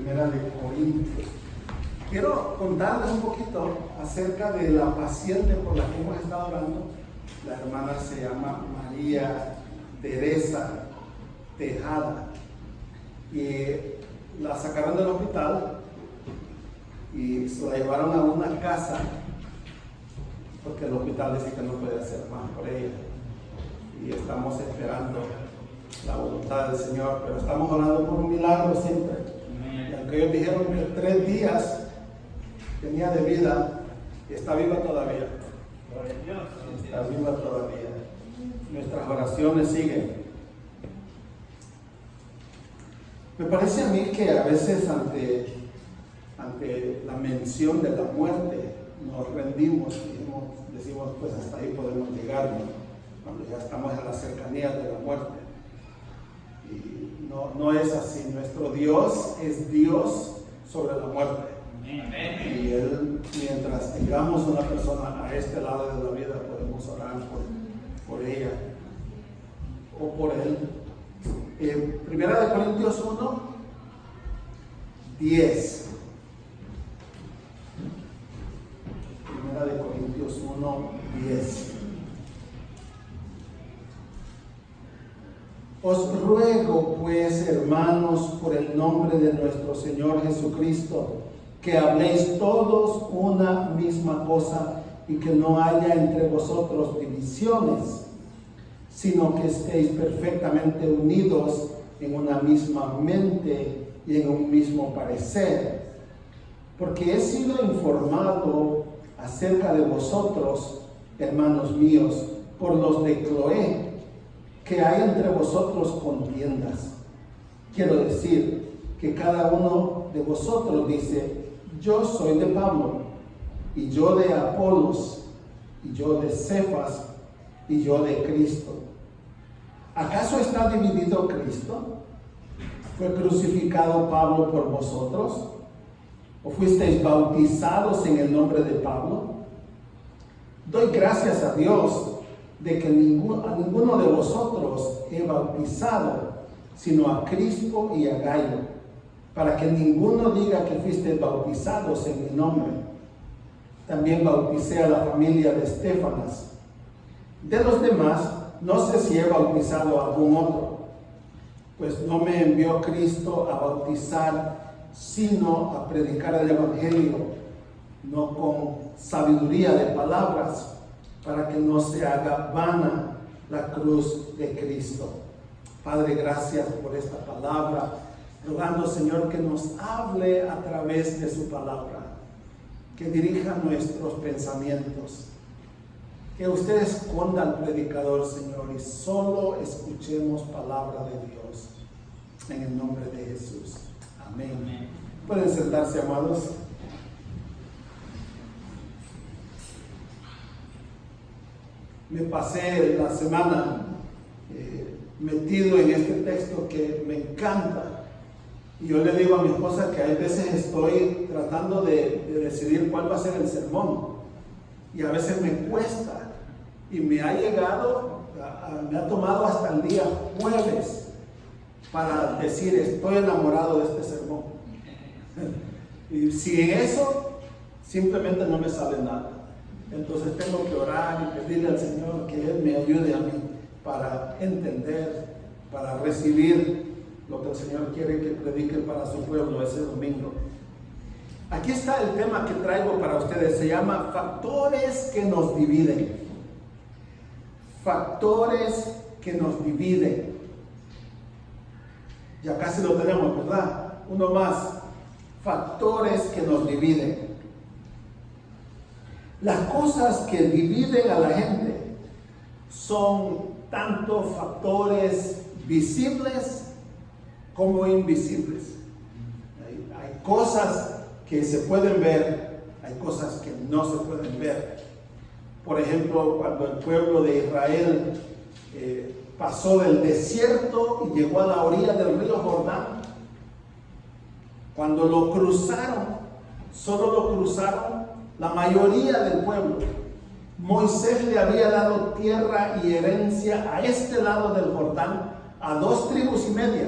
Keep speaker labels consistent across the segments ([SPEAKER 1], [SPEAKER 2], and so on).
[SPEAKER 1] Primera de Corintios. Quiero contarles un poquito acerca de la paciente por la que hemos estado orando. La hermana se llama María Teresa Tejada y la sacaron del hospital y se la llevaron a una casa porque el hospital dice que no puede hacer más por ella y estamos esperando la voluntad del Señor, pero estamos orando por un milagro siempre. Y aunque ellos dijeron que 3 días tenía de vida, está viva todavía. Está viva todavía. Nuestras oraciones siguen. Me parece a mí que a veces ante la mención de la muerte nos rendimos y decimos, pues hasta ahí podemos llegar, ¿no? Cuando ya estamos en la cercanía de la muerte. Y no es así. Nuestro Dios es Dios sobre la muerte. Y Él, mientras tengamos una persona a este lado de la vida, podemos orar por ella o por él. Primera de Corintios 1, 10. Primera de Corintios 1, 10. Os ruego, pues, hermanos, por el nombre de nuestro Señor Jesucristo, que habléis todos una misma cosa y que no haya entre vosotros divisiones, sino que estéis perfectamente unidos en una misma mente y en un mismo parecer. Porque he sido informado acerca de vosotros, hermanos míos, por los de Cloé, que hay entre vosotros contiendas. Quiero decir que cada uno de vosotros dice, yo soy de Pablo, y yo de Apolos, y yo de Cefas, y yo de Cristo. ¿Acaso está dividido Cristo? ¿Fue crucificado Pablo por vosotros? ¿O fuisteis bautizados en el nombre de Pablo? Doy gracias a Dios de que a ninguno de vosotros he bautizado, sino a Crispo y a Gayo, para que ninguno diga que fuisteis bautizados en mi nombre. También bauticé a la familia de Estéfanas. De los demás, no sé si he bautizado a algún otro, pues no me envió Cristo a bautizar, sino a predicar el Evangelio, no con sabiduría de palabras, para que no se haga vana la cruz de Cristo. Padre, gracias por esta palabra, rogando, Señor, que nos hable a través de su palabra, que dirija nuestros pensamientos, que usted esconda al predicador, Señor, y solo escuchemos palabra de Dios, en el nombre de Jesús. Amén. Amén. Pueden sentarse, amados. Me pasé la semana metido en este texto que me encanta. Y yo le digo a mi esposa que hay veces estoy tratando de decidir cuál va a ser el sermón. Y a veces me cuesta. Y me ha tomado hasta el día jueves para decir, estoy enamorado de este sermón. Y si en eso, simplemente no me sale nada. Entonces tengo que orar y pedirle al Señor que Él me ayude a mí para entender, para recibir lo que el Señor quiere que predique para su pueblo ese domingo. Aquí está el tema que traigo para ustedes. Se llama factores que nos dividen. Factores que nos dividen. Ya casi lo tenemos, ¿verdad? Uno más. Factores que nos dividen. Las cosas que dividen a la gente son tanto factores visibles como invisibles. Hay cosas que se pueden ver, hay cosas que no se pueden ver. Por ejemplo, cuando el pueblo de Israel pasó del desierto y llegó a la orilla del río Jordán, cuando lo cruzaron, solo lo cruzaron la mayoría del pueblo. Moisés le había dado tierra y herencia a este lado del Jordán a 2 tribus y media.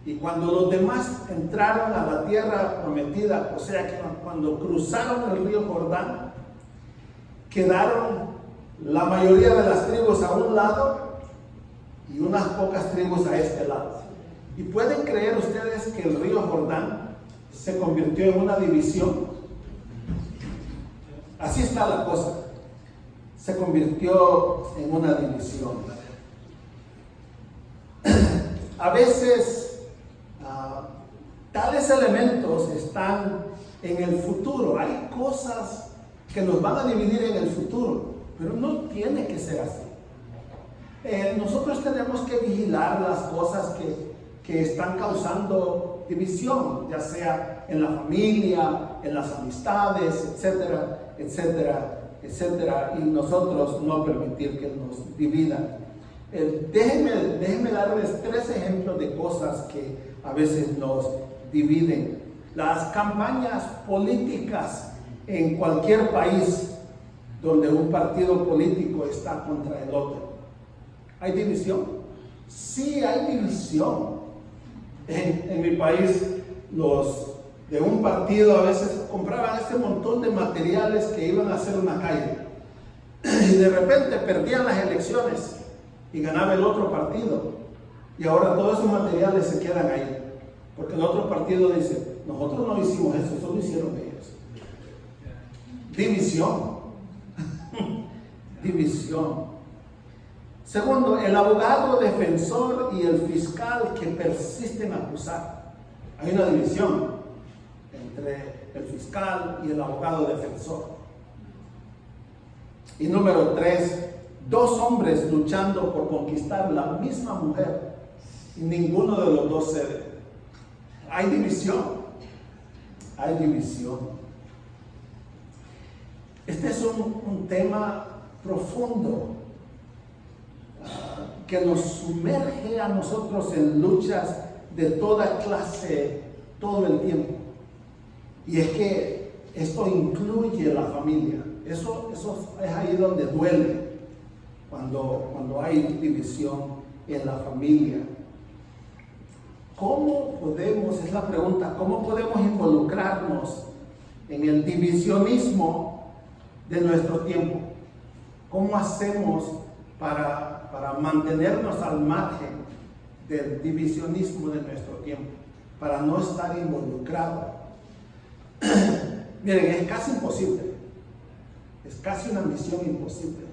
[SPEAKER 1] Y cuando los demás entraron a la tierra prometida, o sea que cuando cruzaron el río Jordán, quedaron la mayoría de las tribus a un lado y unas pocas tribus a este lado. ¿Y pueden creer ustedes que el río Jordán se convirtió en una división? Así está la cosa. Se convirtió en una división. A veces tales elementos están en el futuro. Hay cosas que nos van a dividir en el futuro, pero no tiene que ser así. Nosotros tenemos que vigilar las cosas que están causando división, ya sea en la familia, en las amistades, etcétera, etcétera, etcétera, y nosotros no permitir que nos dividan. Déjenme darles 3 ejemplos de cosas que a veces nos dividen. Las campañas políticas en cualquier país donde un partido político está contra el otro. ¿Hay división? Sí, hay división. En mi país, los de un partido a veces compraban este montón de materiales que iban a hacer una calle. Y de repente perdían las elecciones y ganaba el otro partido. Y ahora todos esos materiales se quedan ahí. Porque el otro partido dice, nosotros no hicimos eso, eso lo hicieron ellos. División. División. Segundo, el abogado defensor y el fiscal que persisten en acusar. Hay una división entre el fiscal y el abogado defensor. Y número 3, 2 hombres luchando por conquistar la misma mujer. Y ninguno de los dos cede. Hay división. Hay división. Este es un tema profundo que nos sumerge a nosotros en luchas de toda clase todo el tiempo. Y es que esto incluye la familia. Eso es ahí donde duele, cuando hay división en la familia. ¿Cómo podemos, es la pregunta, cómo podemos involucrarnos en el divisionismo de nuestro tiempo? ¿Cómo hacemos para mantenernos al margen del divisionismo de nuestro tiempo? Para no estar involucrados. Miren, es casi imposible. Es casi una misión imposible.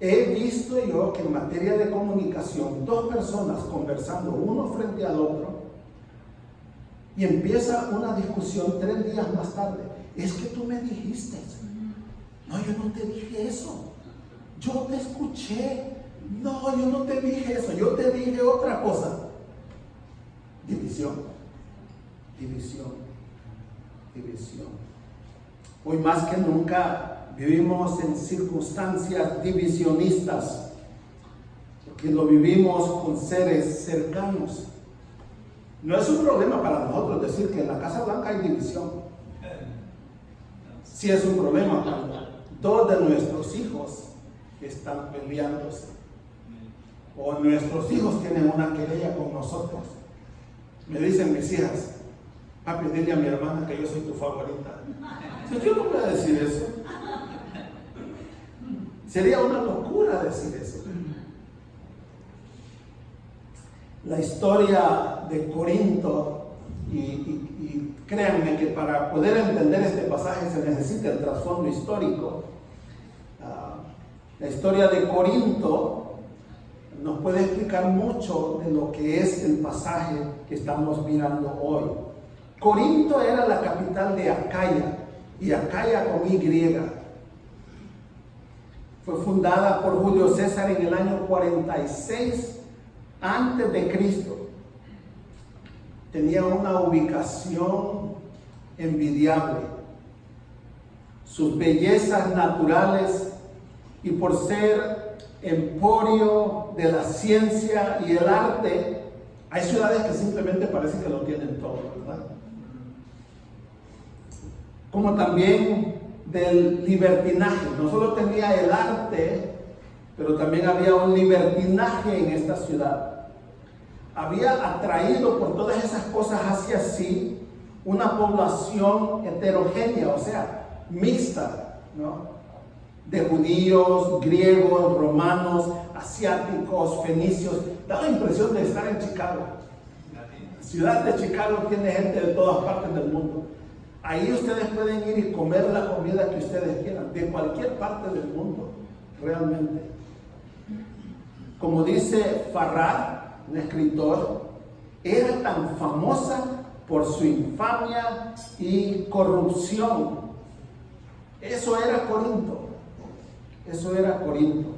[SPEAKER 1] He visto yo que en materia de comunicación, 2 personas conversando uno frente al otro y empieza una discusión 3 días más tarde. Es que tú me dijiste. No, yo no te dije eso. Yo te escuché. No, yo no te dije eso. Yo te dije otra cosa. División. División. División. Hoy más que nunca vivimos en circunstancias divisionistas, porque lo vivimos con seres cercanos. No es un problema para nosotros decir que en la Casa Blanca hay división. Sí es un problema cuando 2 de nuestros hijos están peleándose, o nuestros hijos tienen una querella con nosotros. Me dicen mis hijas, papi, dile a mi hermana que yo soy tu favorita. Yo no voy a decir eso. Sería una locura decir eso. La historia de Corinto, y créanme que para poder entender este pasaje se necesita el trasfondo histórico. La historia de Corinto nos puede explicar mucho de lo que es el pasaje que estamos mirando hoy. Corinto era la capital de Acaya, y Acaya con Y. Fue fundada por Julio César en el año 46 antes de Cristo. Tenía una ubicación envidiable. Sus bellezas naturales, y por ser emporio de la ciencia y el arte, hay ciudades que simplemente parece que lo tienen todo, ¿verdad? Como también del libertinaje. No solo tenía el arte, pero también había un libertinaje en esta ciudad. había atraído por todas esas cosas hacia sí una población heterogénea, o sea, mixta, ¿no? De judíos, griegos, romanos, asiáticos, fenicios. Da la impresión de estar en Chicago. La ciudad de Chicago tiene gente de todas partes del mundo. Ahí ustedes pueden ir y comer la comida que ustedes quieran, de cualquier parte del mundo, realmente. Como dice Farrar, un escritor, era tan famosa por su infamia y corrupción. Eso era Corinto. Eso era Corinto.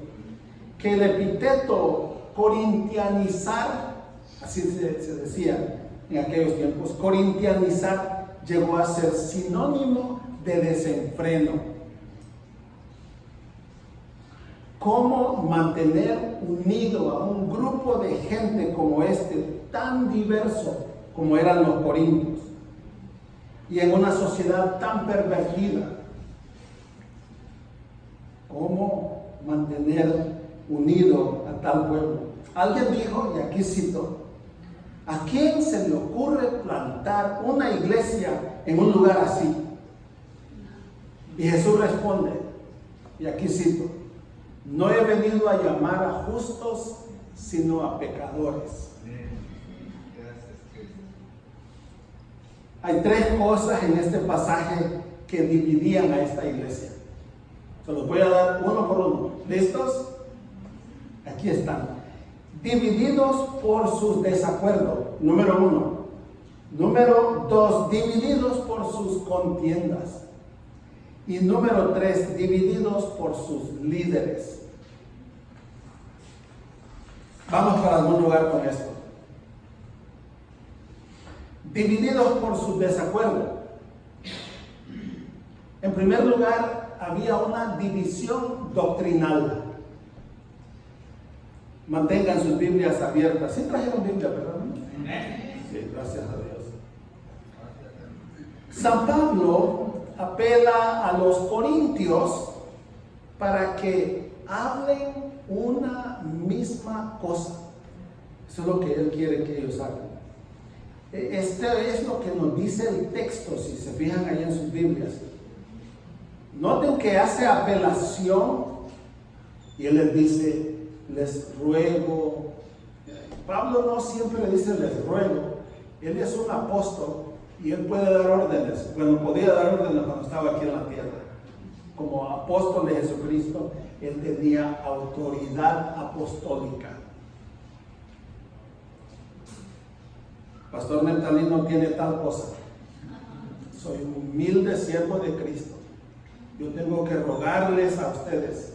[SPEAKER 1] Que el epíteto corintianizar, así se decía en aquellos tiempos, corintianizar llegó a ser sinónimo de desenfreno. ¿Cómo mantener unido a un grupo de gente como este, tan diverso como eran los corintios, y en una sociedad tan pervertida? ¿Cómo mantener unido a tal pueblo? Alguien dijo, y aquí cito, ¿a quién se le ocurre plantar una iglesia en un lugar así? Y Jesús responde, y aquí cito, no he venido a llamar a justos, sino a pecadores. Hay tres cosas en este pasaje que dividían a esta iglesia. Se los voy a dar uno por uno. ¿Listos? Aquí están. Divididos por sus desacuerdos. Número 1. Número 2. Divididos por sus contiendas. Y número 3. Divididos por sus líderes. Vamos para algún lugar con esto. Divididos por sus desacuerdos. En primer lugar, había una división doctrinal. Mantengan sus Biblias abiertas. ¿Sí trajeron Biblia, verdad? Sí, gracias a Dios. San Pablo apela a los corintios para que hablen una misma cosa. Eso es lo que él quiere que ellos hagan. Este es lo que nos dice el texto, si se fijan ahí en sus Biblias. Noten que hace apelación y él les dice, les ruego. Pablo no siempre le dice les ruego. Él es un apóstol y él puede dar órdenes. Bueno, podía dar órdenes cuando estaba aquí en la tierra. Como apóstol de Jesucristo, él tenía autoridad apostólica. Pastor Neptalí no tiene tal cosa. Soy un humilde siervo de Cristo. Yo tengo que rogarles a ustedes,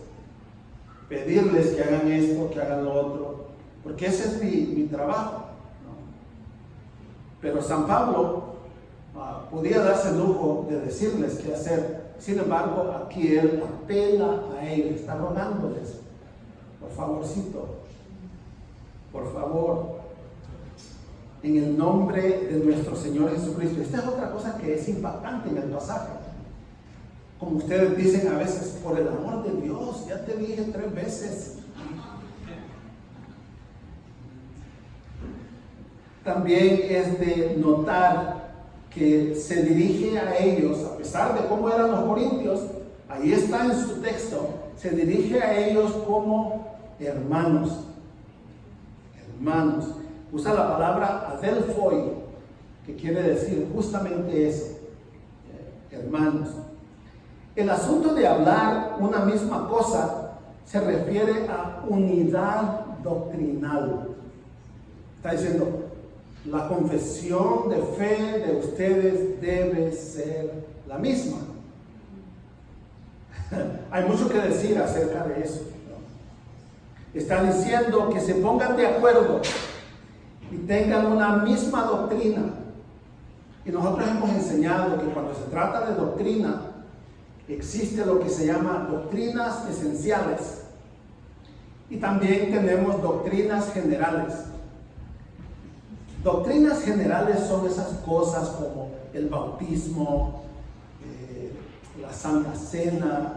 [SPEAKER 1] pedirles que hagan esto, que hagan lo otro, porque ese es mi trabajo, ¿no? Pero San Pablo podía darse el lujo de decirles qué hacer. Sin embargo, aquí él apela a ellos, está rogándoles, por favorcito, por favor, en el nombre de nuestro Señor Jesucristo. Esta es otra cosa que es impactante en el pasaje. Como ustedes dicen a veces, por el amor de Dios, ya te dije 3 veces. También es de notar que se dirige a ellos, a pesar de cómo eran los corintios, ahí está en su texto, se dirige a ellos como hermanos. Hermanos. Usa la palabra adelphoi, que quiere decir justamente eso, hermanos. El asunto de hablar una misma cosa se refiere a unidad doctrinal. Está diciendo, la confesión de fe de ustedes debe ser la misma. Hay mucho que decir acerca de eso, ¿no? Está diciendo que se pongan de acuerdo y tengan una misma doctrina. Y nosotros hemos enseñado que cuando se trata de doctrina, existe lo que se llama doctrinas esenciales y también tenemos doctrinas generales. Doctrinas generales son esas cosas como el bautismo, la Santa Cena,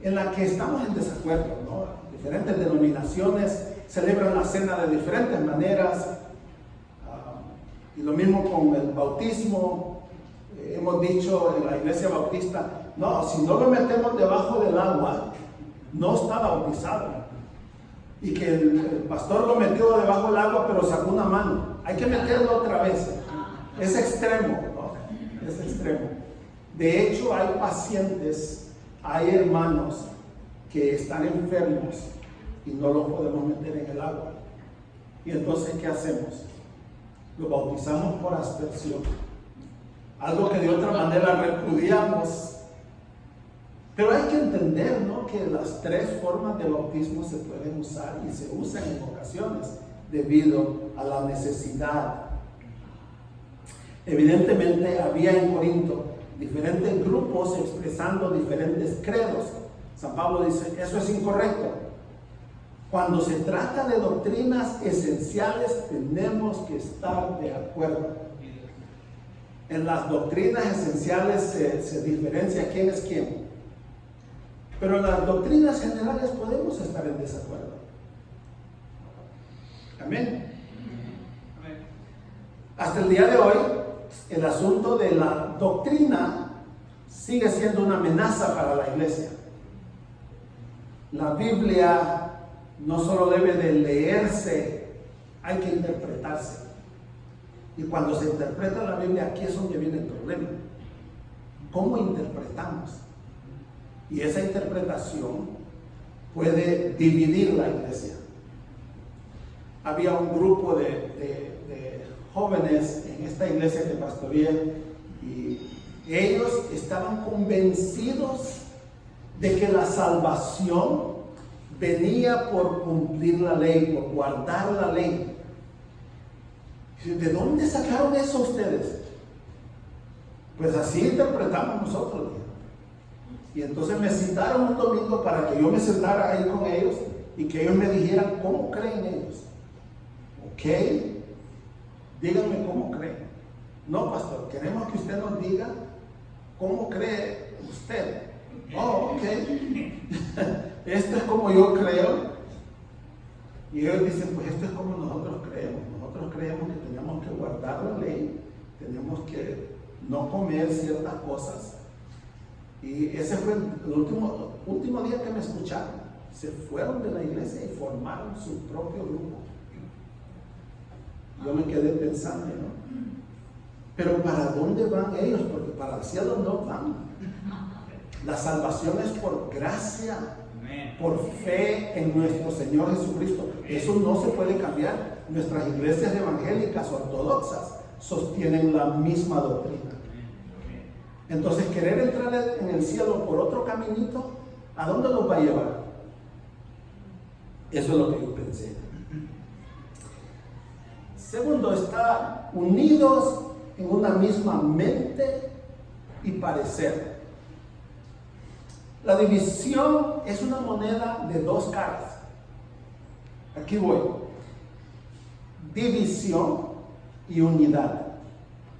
[SPEAKER 1] en la que estamos en desacuerdo, ¿no? Diferentes denominaciones celebran la cena de diferentes maneras. Y lo mismo con el bautismo. Hemos dicho en la iglesia bautista, no, si no lo metemos debajo del agua, no está bautizado. Y que el pastor lo metió debajo del agua, pero sacó una mano. Hay que meterlo otra vez. Es extremo, ¿no? Es extremo. De hecho, hay pacientes, hay hermanos que están enfermos y no los podemos meter en el agua. Y entonces, ¿qué hacemos? Lo bautizamos por aspersión. Algo que de otra manera repudiamos. Pero hay que entender, ¿no?, que las tres formas de bautismo se pueden usar y se usan en ocasiones debido a la necesidad. Evidentemente había en Corinto diferentes grupos expresando diferentes credos. San Pablo dice, eso es incorrecto. Cuando se trata de doctrinas esenciales tenemos que estar de acuerdo. En las doctrinas esenciales se diferencia quién es quién. Pero en las doctrinas generales podemos estar en desacuerdo. Amén. Hasta el día de hoy, el asunto de la doctrina sigue siendo una amenaza para la iglesia. La Biblia no solo debe de leerse, hay que interpretarse. Y cuando se interpreta la Biblia, aquí es donde viene el problema. ¿Cómo interpretamos? Y esa interpretación puede dividir la iglesia. Había un grupo de jóvenes en esta iglesia que pastoreé y ellos estaban convencidos de que la salvación venía por cumplir la ley, por guardar la ley. ¿De dónde sacaron eso ustedes? Pues así interpretamos nosotros. Y entonces me citaron un domingo para que yo me sentara ahí con ellos y que ellos me dijeran cómo creen ellos. ¿Ok? Díganme cómo creen. No, pastor, queremos que usted nos diga cómo cree usted. Oh, ok. Esto es como yo creo. Y ellos dicen, pues esto es como nosotros creemos. Nosotros creemos que tenemos que guardar la ley, tenemos que no comer ciertas cosas. Y ese fue el último día que me escucharon. Se fueron de la iglesia y formaron su propio grupo. Yo me quedé pensando, ¿no? Pero ¿para dónde van ellos? Porque para el cielo no van. La salvación es por gracia, por fe en nuestro Señor Jesucristo. Eso no se puede cambiar. Nuestras iglesias evangélicas ortodoxas sostienen la misma doctrina. Entonces, querer entrar en el cielo por otro caminito, ¿a dónde nos va a llevar? Eso es lo que yo pensé. Segundo, estar unidos en una misma mente y parecer. La división es una moneda de dos caras. Aquí voy. División y unidad.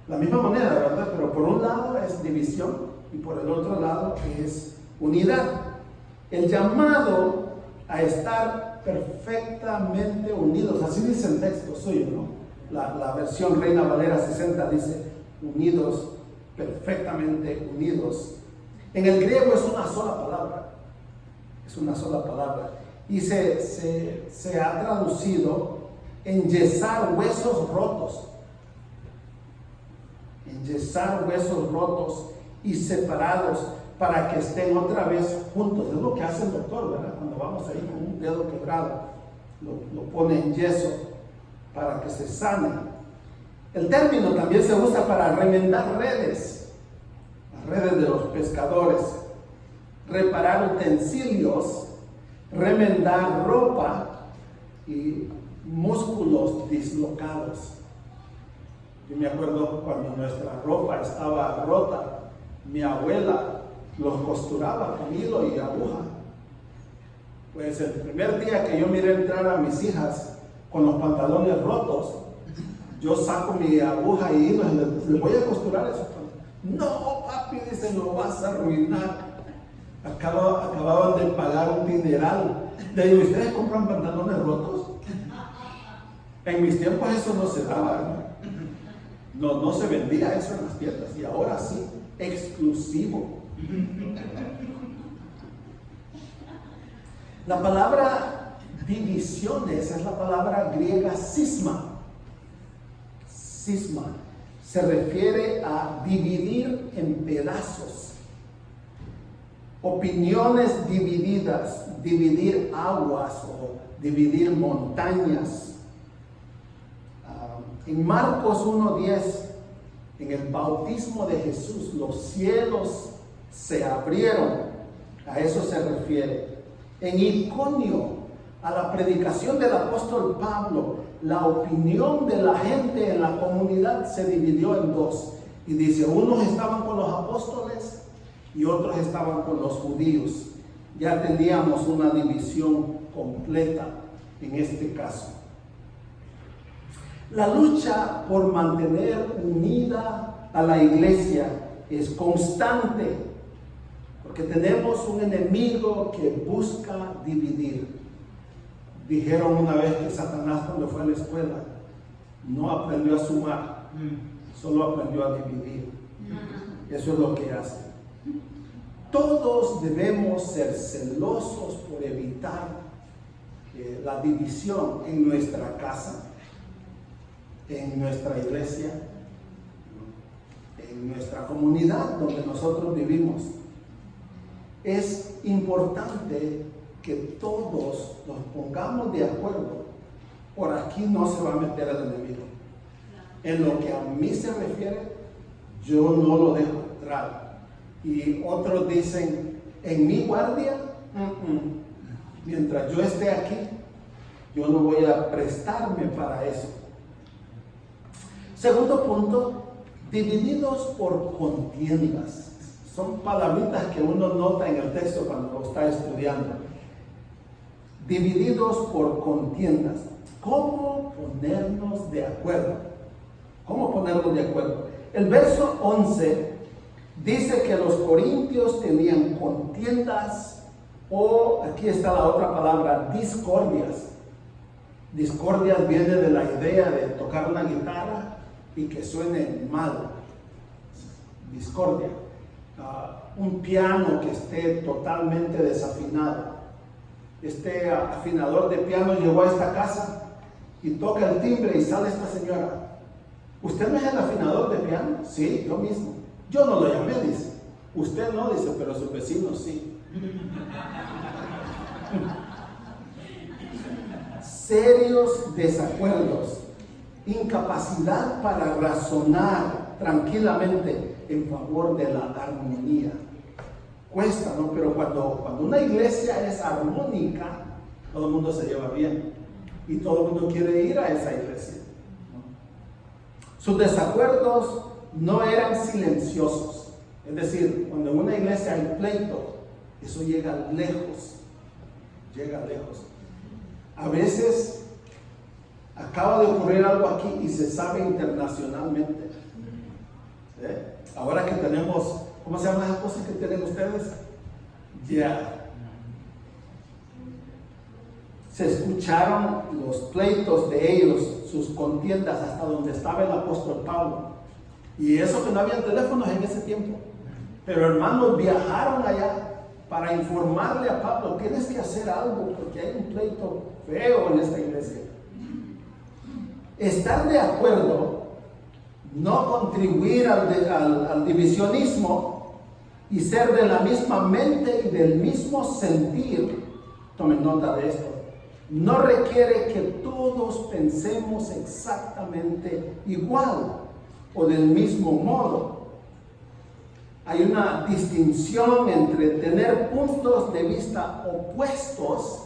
[SPEAKER 1] La misma moneda, ¿verdad? Pero por un lado es división y por el otro lado es unidad. El llamado a estar perfectamente unidos, así dice el texto suyo, ¿no? La versión Reina Valera 60 dice, unidos, perfectamente unidos. En el griego es una sola palabra. Es una sola palabra. Y se ha traducido enyesar huesos rotos. Enyesar huesos rotos y separados para que estén otra vez juntos. Es lo que hace el doctor, ¿verdad? Cuando vamos ahí con un dedo quebrado, lo pone en yeso para que se sane. El término también se usa para remendar redes, las redes de los pescadores, reparar utensilios, remendar ropa y músculos dislocados. Yo me acuerdo cuando nuestra ropa estaba rota, mi abuela los costuraba con hilo y aguja. Pues el primer día que yo miré entrar a mis hijas con los pantalones rotos, yo saco mi aguja y hilo y le voy a costurar esos pantalones. No, papi, dice, lo vas a arruinar. Acababan de pagar un dineral. Le digo, ¿ustedes compran pantalones rotos? En mis tiempos eso no se daba, no se vendía eso en las tiendas, y ahora sí, exclusivo. La palabra divisiones es la palabra griega cisma. Cisma se refiere a dividir en pedazos, opiniones divididas, dividir aguas o dividir montañas. En Marcos 1:10, en el bautismo de Jesús, los cielos se abrieron, a eso se refiere. En Iconio, a la predicación del apóstol Pablo, la opinión de la gente en la comunidad se dividió en dos. Y dice, unos estaban con los apóstoles y otros estaban con los judíos. Ya teníamos una división completa en este caso. La lucha por mantener unida a la iglesia es constante, porque tenemos un enemigo que busca dividir. Dijeron una vez que Satanás, cuando fue a la escuela, no aprendió a sumar, solo aprendió a dividir. Eso es lo que hace. Todos debemos ser celosos por evitar la división en nuestra casa, en nuestra iglesia, en nuestra comunidad donde nosotros vivimos. Es importante que todos nos pongamos de acuerdo. Por aquí no se va a meter el enemigo. En lo que a mí se refiere, yo no lo dejo entrar. Y otros dicen, en mi guardia, mientras yo esté aquí, yo no voy a prestarme para eso. Segundo punto, divididos por contiendas. Son palabritas que uno nota en el texto cuando lo está estudiando. Divididos por contiendas. ¿Cómo ponernos de acuerdo? ¿Cómo ponernos de acuerdo? El verso 11 dice que los corintios tenían contiendas, o aquí está la otra palabra, discordias. Discordias viene de la idea de tocar una guitarra y que suene mal. Discordia. Un piano que esté totalmente desafinado. Este afinador de piano llegó a esta casa y toca el timbre y sale esta señora. ¿Usted no es el afinador de piano? Sí, yo mismo. Yo no lo llamé, dice. Usted no, dice, pero sus vecinos sí. Serios desacuerdos, incapacidad para razonar tranquilamente en favor de la armonía. Cuesta, ¿no? Pero cuando una iglesia es armónica, todo el mundo se lleva bien y todo el mundo quiere ir a esa iglesia, ¿no? Sus desacuerdos no eran silenciosos. Es decir, cuando en una iglesia hay pleito, eso llega lejos. Llega lejos. A veces acaba de ocurrir algo aquí y se sabe internacionalmente. Ahora que tenemos, ¿cómo se llaman las cosas que tienen ustedes? Ya. Se escucharon los pleitos de ellos, sus contiendas, hasta donde estaba el apóstol Pablo. Y eso que no había teléfonos en ese tiempo. Pero hermanos viajaron allá para informarle a Pablo, tienes que hacer algo porque hay un pleito feo en esta iglesia. Estar de acuerdo, no contribuir al divisionismo y ser de la misma mente y del mismo sentir, tomen nota de esto, no requiere que todos pensemos exactamente igual o del mismo modo. Hay una distinción entre tener puntos de vista opuestos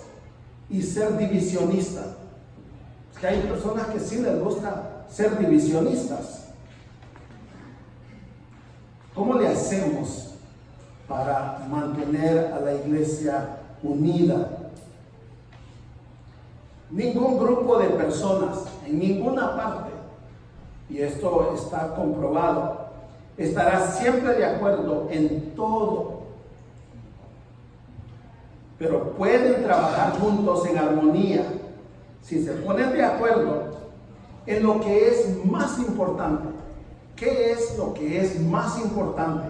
[SPEAKER 1] y ser divisionista. Es que hay personas que sí les gusta ser divisionistas. ¿Cómo le hacemos para mantener a la iglesia unida? Ningún grupo de personas en ninguna parte, y esto está comprobado, estará siempre de acuerdo en todo, pero pueden trabajar juntos en armonía si se ponen de acuerdo en lo que es más importante. ¿Qué es lo que es más importante?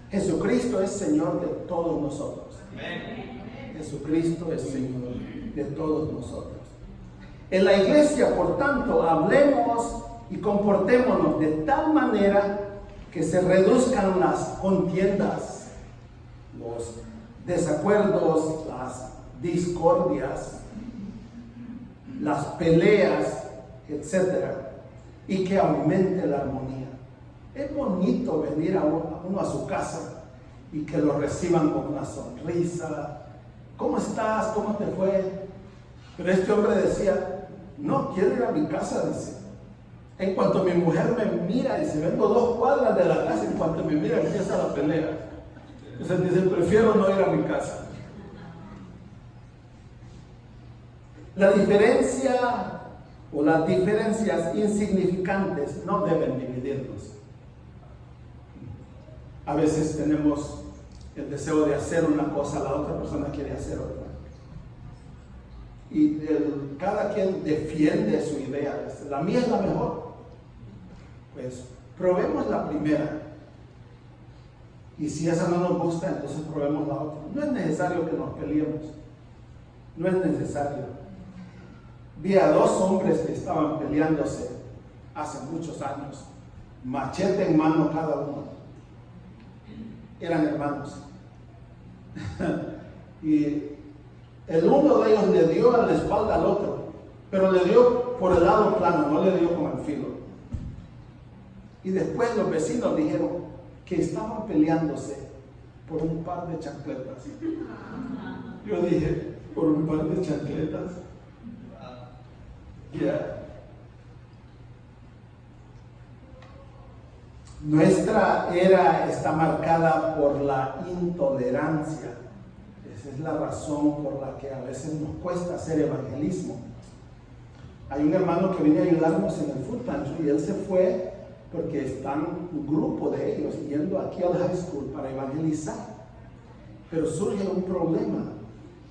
[SPEAKER 1] Jesucristo es Señor de todos nosotros. Jesucristo es Señor de todos nosotros. En la iglesia, por tanto, hablemos y comportémonos de tal manera que se reduzcan las contiendas, los desacuerdos, las discordias, las peleas, etc. Y que aumente la armonía. Es bonito venir a uno a su casa y que lo reciban con una sonrisa. ¿Cómo estás? ¿Cómo te fue? Pero este hombre decía, no quiero ir a mi casa, dice. En cuanto mi mujer me mira, dice, vengo 2 cuadras de la casa, en cuanto me mira empieza la pelea. Entonces dice, prefiero no ir a mi casa. La diferencia o las diferencias insignificantes no deben dividirnos. A veces tenemos el deseo de hacer una cosa, la otra persona quiere hacer otra. Y cada quien defiende su idea. La mía es la mejor. Pues probemos la primera. Y si esa no nos gusta, entonces probemos la otra. No es necesario que nos peleemos. No es necesario. Vi a 2 hombres que estaban peleándose hace muchos años. Machete en mano cada uno. Eran hermanos. Y el uno de ellos le dio a la espalda al otro, pero le dio por el lado plano, no le dio con el filo. Y después los vecinos dijeron que estaban peleándose por un par de chancletas. Yo dije, ¿por un par de chancletas? Yeah. Nuestra era está marcada por la intolerancia. Esa es la razón por la que a veces nos cuesta hacer evangelismo. Hay un hermano que viene a ayudarnos en el food pantry y él se fue porque están un grupo de ellos yendo aquí al high school para evangelizar. Pero surge un problema.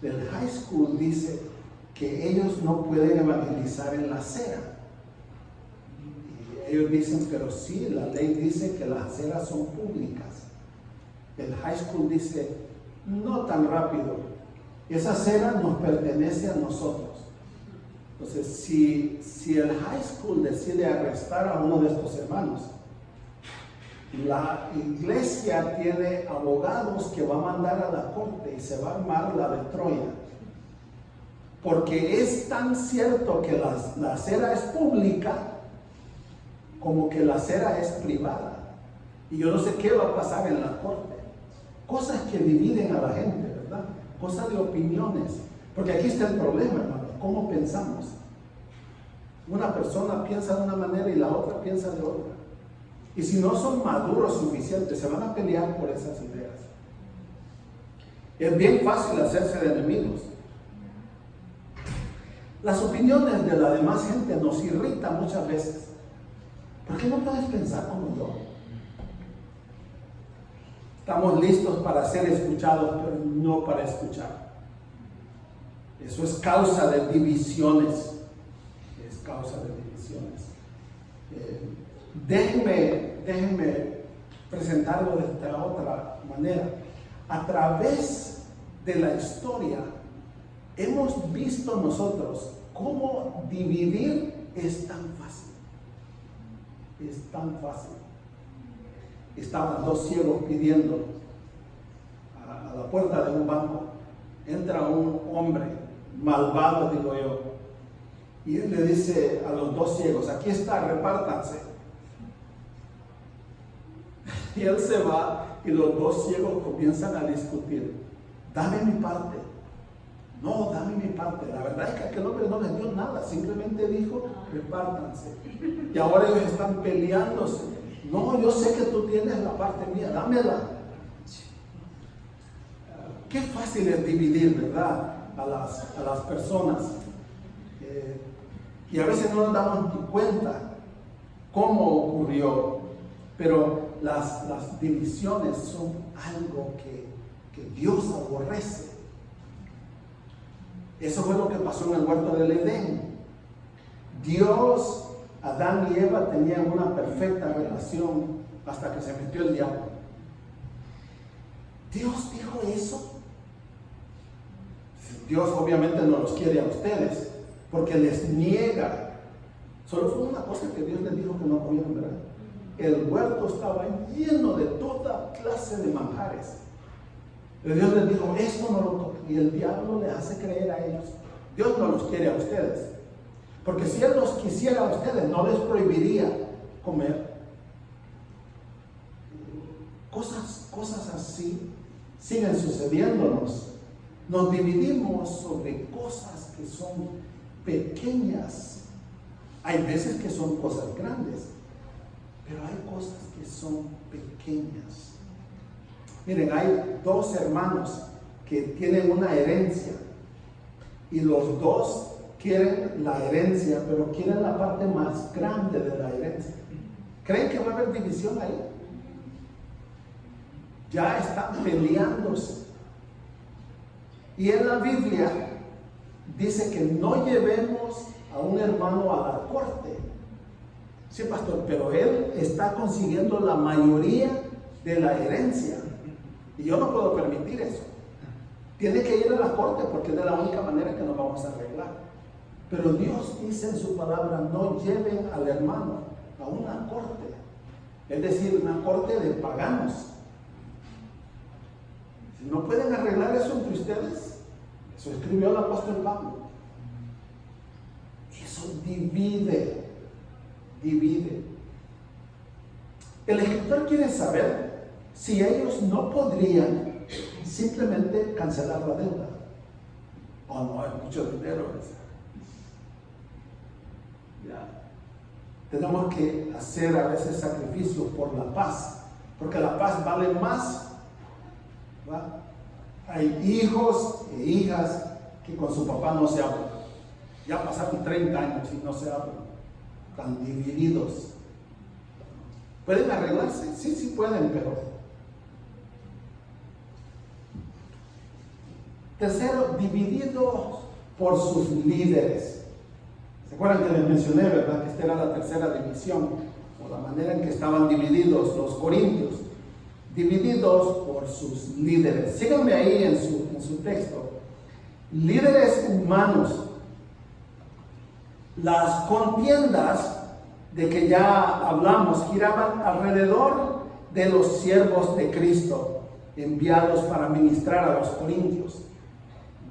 [SPEAKER 1] El high school dice que ellos no pueden evangelizar en la acera. Y ellos dicen, pero sí, la ley dice que las aceras son públicas. El high school dice, no tan rápido. Esa acera nos pertenece a nosotros. Entonces, si el high school decide arrestar a uno de estos hermanos, la iglesia tiene abogados que va a mandar a la corte y se va a armar la de Troya. Porque es tan cierto que la acera es pública como que la acera es privada. Y yo no sé qué va a pasar en la corte. Cosas que dividen a la gente, ¿verdad? Cosas de opiniones. Porque aquí está el problema, hermano. ¿Cómo pensamos? Una persona piensa de una manera y la otra piensa de otra. Y si no son maduros suficientes, se van a pelear por esas ideas. Es bien fácil hacerse de enemigos. Las opiniones de la demás gente nos irritan muchas veces. ¿Por qué no puedes pensar como yo? Estamos listos para ser escuchados, pero no para escuchar. Eso es causa de divisiones. Es causa de divisiones. Déjenme presentarlo de esta otra manera. A través de la historia, hemos visto nosotros cómo dividir es tan fácil. Es tan fácil. Estaban 2 ciegos pidiendo a la puerta de un banco. Entra un hombre malvado, digo yo, y él le dice a los 2 ciegos, aquí está, repártanse. Y él se va y los 2 ciegos comienzan a discutir. Dame mi parte. No, dame mi parte. La verdad es que aquel hombre no les dio nada, simplemente dijo, repártanse. Y ahora ellos están peleándose. No, yo sé que tú tienes la parte mía, dámela. Qué fácil es dividir, ¿verdad? A las personas. Y a veces no nos damos ni cuenta cómo ocurrió. Pero las divisiones son algo que Dios aborrece. Eso fue lo que pasó en el huerto del Edén. Dios, Adán y Eva tenían una perfecta relación hasta que se metió el diablo. Dios dijo eso. Dios obviamente no los quiere a ustedes porque les niega. Solo fue una cosa que Dios les dijo que no podían ver. El huerto estaba lleno de toda clase de manjares. Pero Dios les dijo, esto no lo toquen. Y el diablo le hace creer a ellos. Dios no los quiere a ustedes. Porque si Él los quisiera a ustedes, no les prohibiría comer. Cosas así siguen sucediéndonos. Nos dividimos sobre cosas que son pequeñas. Hay veces que son cosas grandes, pero hay cosas que son pequeñas. Miren, hay dos hermanos que tienen una herencia y los dos quieren la herencia, pero quieren la parte más grande de la herencia. ¿Creen que va a haber división ahí? Ya están peleándose. Y en la Biblia dice que no llevemos a un hermano a la corte. Sí, pastor, pero él está consiguiendo la mayoría de la herencia. Y yo no puedo permitir eso. Tiene que ir a la corte porque es de la única manera que nos vamos a arreglar. Pero Dios dice en su palabra, no lleven al hermano a una corte. Es decir, una corte de paganos. Si no pueden arreglar eso entre ustedes, eso escribió el apóstol Pablo. Eso divide. El escritor quiere saber si ellos no podrían simplemente cancelar la deuda. Oh, no, hay mucho dinero. Ya. Tenemos que hacer a veces sacrificios por la paz, porque la paz vale más. ¿Va? Hay hijos e hijas que con su papá no se hablan. Ya pasaron 30 años y no se hablan. Están divididos. ¿Pueden arreglarse? Sí pueden, pero... Tercero, divididos por sus líderes. ¿Se acuerdan que les mencioné, verdad? Que esta era la tercera división, o la manera en que estaban divididos los corintios. Divididos por sus líderes. Síganme ahí en su texto. Líderes humanos. Las contiendas de que ya hablamos giraban alrededor de los siervos de Cristo, enviados para ministrar a los corintios.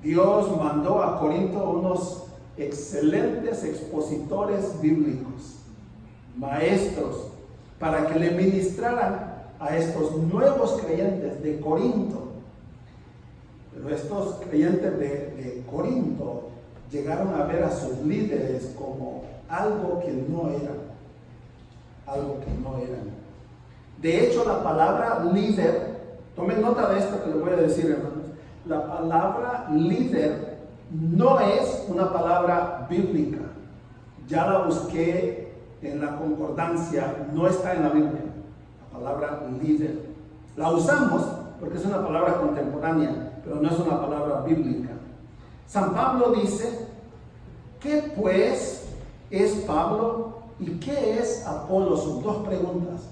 [SPEAKER 1] Dios mandó a Corinto unos excelentes expositores bíblicos, maestros, para que le ministraran a estos nuevos creyentes de Corinto. Pero estos creyentes de Corinto llegaron a ver a sus líderes como algo que no eran. De hecho, la palabra líder, tomen nota de esto que les voy a decir, hermanos. La palabra líder no es una palabra bíblica. Ya la busqué en la concordancia, no está en la Biblia. La palabra líder. La usamos porque es una palabra contemporánea, pero no es una palabra bíblica. San Pablo dice, ¿qué pues es Pablo y qué es Apolo? Son dos preguntas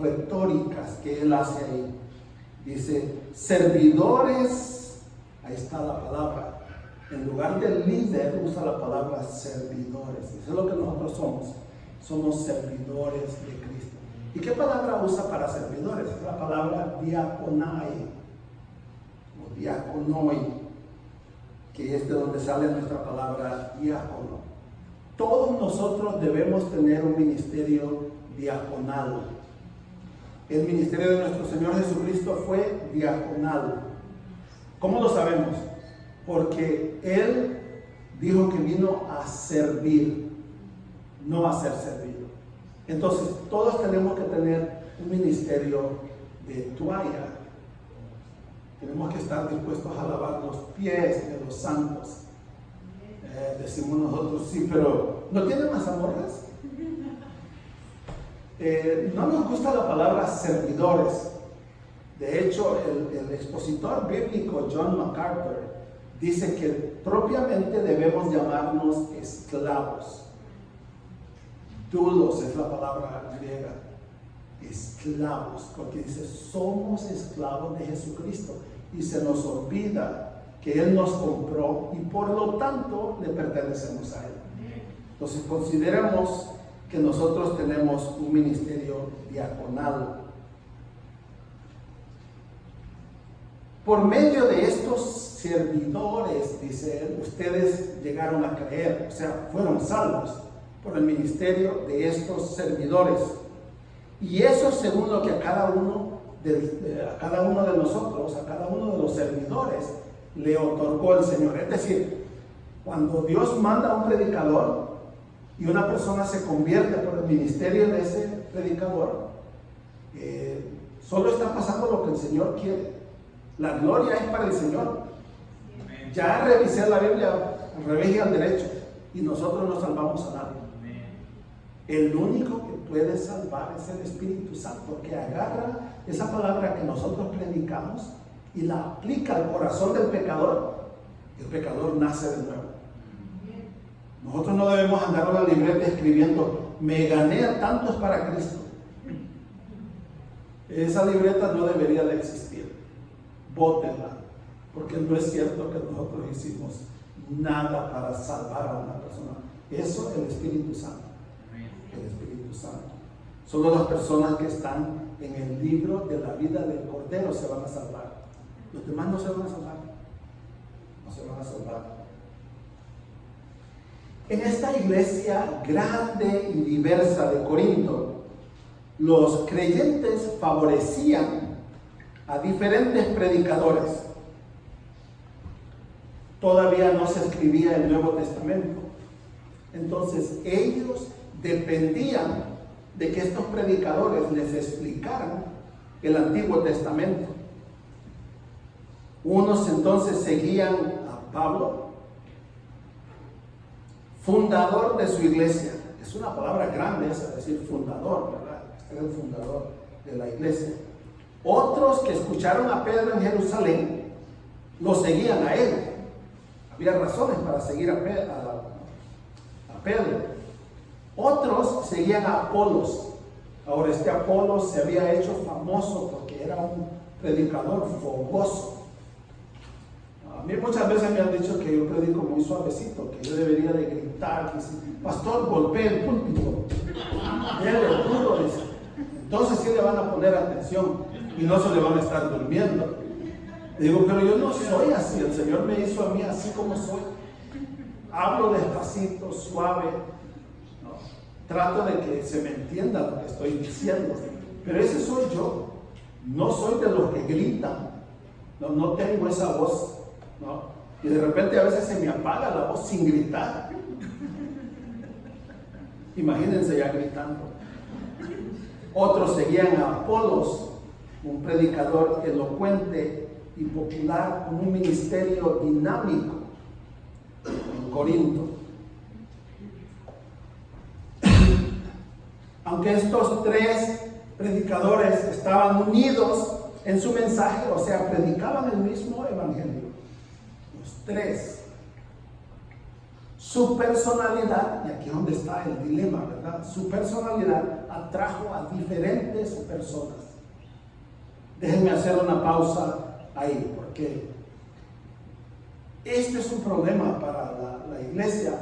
[SPEAKER 1] retóricas que él hace ahí. Dice, servidores, ahí está la palabra. En lugar de líder usa la palabra servidores. Eso es lo que nosotros somos. Somos servidores de Cristo. ¿Y qué palabra usa para servidores? Es la palabra diaconai o diaconoi, que es de donde sale nuestra palabra diácono. Todos nosotros debemos tener un ministerio diaconal. El ministerio de nuestro Señor Jesucristo fue diaconal. ¿Cómo lo sabemos? Porque Él dijo que vino a servir, no a ser servido. Entonces, todos tenemos que tener un ministerio de toalla. Tenemos que estar dispuestos a lavar los pies de los santos. Decimos nosotros, sí, pero ¿no tienen mazamorras? No nos gusta la palabra servidores. De hecho, el expositor bíblico John MacArthur dice que propiamente debemos llamarnos esclavos. Doulos es la palabra griega, esclavos, porque dice, somos esclavos de Jesucristo y se nos olvida que Él nos compró y por lo tanto le pertenecemos a Él. Entonces consideremos que nosotros tenemos un ministerio diaconal. Por medio de estos servidores, dice él, ustedes llegaron a creer, o sea, fueron salvos por el ministerio de estos servidores. Y eso según lo que a cada uno de nosotros, a cada uno de los servidores, le otorgó el Señor. Es decir, cuando Dios manda a un predicador y una persona se convierte por el ministerio de ese predicador, solo está pasando lo que el Señor quiere. La gloria es para el Señor. Ya revisé la Biblia al revés y al derecho y nosotros no salvamos a nadie. El único que puede salvar es el Espíritu Santo, que agarra esa palabra que nosotros predicamos y la aplica al corazón del pecador. El pecador nace de nuevo. Nosotros no debemos andar en la libreta escribiendo, me gané a tantos para Cristo. Esa libreta no debería de existir. Bótenla, porque no es cierto que nosotros hicimos nada para salvar a una persona. Eso el Espíritu Santo. El Espíritu Santo. Solo las personas que están en el libro de la vida del Cordero se van a salvar. Los demás no se van a salvar. No se van a salvar. En esta iglesia grande y diversa de Corinto, los creyentes favorecían a diferentes predicadores. Todavía no se escribía el Nuevo Testamento. Entonces ellos dependían de que estos predicadores les explicaran el Antiguo Testamento. Unos entonces seguían a Pablo, fundador de su iglesia. Es una palabra grande esa, decir fundador, ¿verdad? Este es el fundador de la iglesia. Otros que escucharon a Pedro en Jerusalén, lo seguían a él. Había razones para seguir a Pedro. Otros seguían a Apolos. Ahora este Apolos se había hecho famoso porque era un predicador fogoso. A mí muchas veces me han dicho que yo predico muy suavecito, que yo debería de gritar, que si, pastor, golpee el púlpito, déle duro, dice. Entonces sí le van a poner atención y no se le van a estar durmiendo. Digo, pero yo no soy así, el Señor me hizo a mí así como soy. Hablo despacito, suave, ¿no? Trato de que se me entienda lo que estoy diciendo, pero ese soy yo. No soy de los que gritan, no tengo esa voz, ¿no? Y de repente a veces se me apaga la voz sin gritar. Imagínense ya gritando. Otros seguían a Apolos, un predicador elocuente y popular con un ministerio dinámico en Corinto. Aunque estos tres predicadores estaban unidos en su mensaje, o sea, predicaban el mismo evangelio, los tres, su personalidad, y aquí es donde está el dilema, ¿verdad? Su personalidad atrajo a diferentes personas. Déjenme hacer una pausa ahí, porque este es un problema para la iglesia.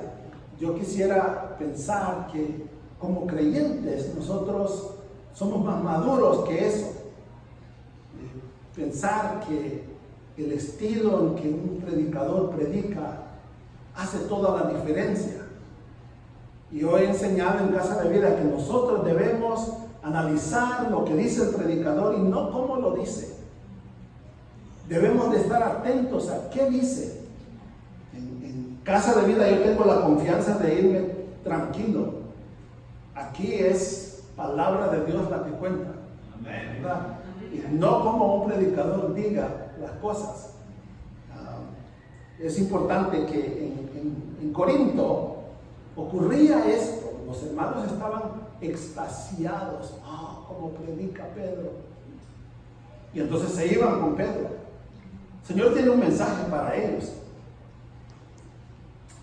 [SPEAKER 1] Yo quisiera pensar que como creyentes nosotros somos más maduros que eso. Pensar que el estilo en que un predicador predica hace toda la diferencia. Y hoy he enseñado en Casa de Vida que nosotros debemos analizar lo que dice el predicador y no cómo lo dice. Debemos de estar atentos a qué dice. En Casa de Vida yo tengo la confianza de irme tranquilo. Aquí es palabra de Dios la que cuenta, ¿verdad? Y no como un predicador diga las cosas. Es importante que en Corinto ocurría esto. Los hermanos estaban extasiados. Como predica Pedro. Y entonces se iban con Pedro. El Señor tiene un mensaje para ellos.